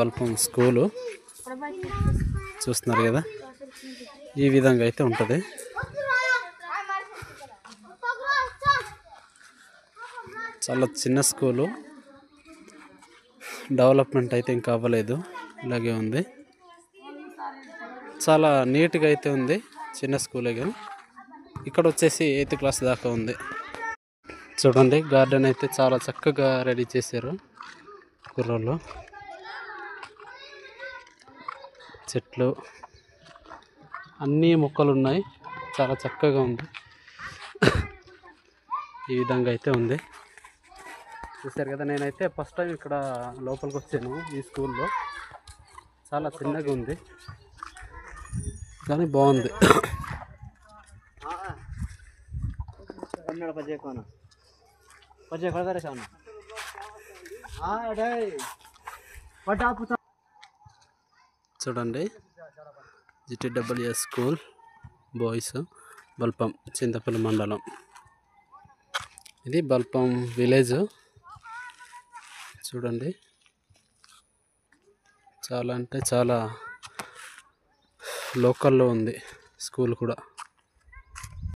బల్పం school చూస్తున్నారు కదా. ఈ విధంగా అయితే ఉంటుంది. చాలా చిన్న స్కూలు, డెవలప్మెంట్ అయితే ఇంకా అవ్వలేదు, ఇలాగే ఉంది. చాలా నీట్గా అయితే ఉంది. చిన్న స్కూలే కానీ ఇక్కడ వచ్చేసి 8th క్లాస్ దాకా ఉంది. చూడండి, గార్డెన్ అయితే చాలా చక్కగా రెడీ చేశారు కుర్రోళ్ళు. చెట్లు, అన్నీ మొక్కలు ఉన్నాయి, చాలా చక్కగా ఉంది. ఈ విధంగా అయితే ఉంది. చూసారు కదా, నేనైతే ఫస్ట్ టైం ఇక్కడ లోపలికి వచ్చాను. ఈ స్కూల్లో చాలా చిన్నగా ఉంది కానీ బాగుంది. చూడండి, GTWS స్కూల్ బాయ్స్, బల్పం, చింతపల్లి మండలం. ఇది బల్పం విలేజ్. చూడండి, చాలా అంటే చాలా లోకల్లో ఉంది స్కూల్ కూడా.